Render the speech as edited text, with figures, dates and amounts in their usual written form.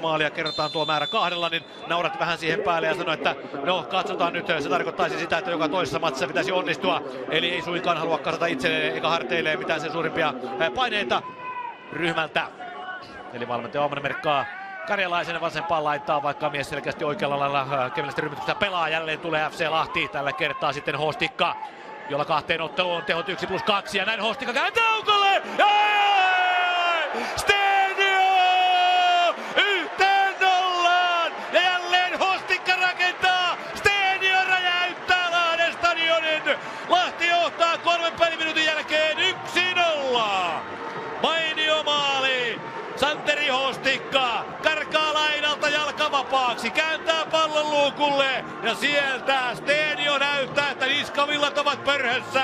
maalia kerrotaan tuo määrä 2, niin naurat vähän siihen päälle ja sanoi, että no katsotaan nyt, se tarkoittaisi sitä, että joka toisessa matsissa pitäisi onnistua. Eli ei suinkaan halua kasata itselleen eikä harteilleen mitään sen suurimpia paineita ryhmältä. Eli valmentaja Oomanen merkkaa Karjalaisen vasempaan laittaa, vaikka mies selkeästi oikealla lailla kevyesti ryhmityksestä pelaa. Jälleen tulee FC Lahti, tällä kertaa sitten Hostikka, jolla 2 otteluun on tehot 1+2 ja näin Hostikka kääntää Aukolle! Stadion 1-0! Ja jälleen Hostikka rakentaa! Stadion räjäyttää Lahden stadionin! Lahti johtaa 3 peliminuutin jälkeen 1-0! Mainio maali! Santeri Hostikka karkaa laidalta jalkavapaaksi, kääntää pallon luukulle ja sieltä Stadion näyttää, että niskavillat ovat pörhössä.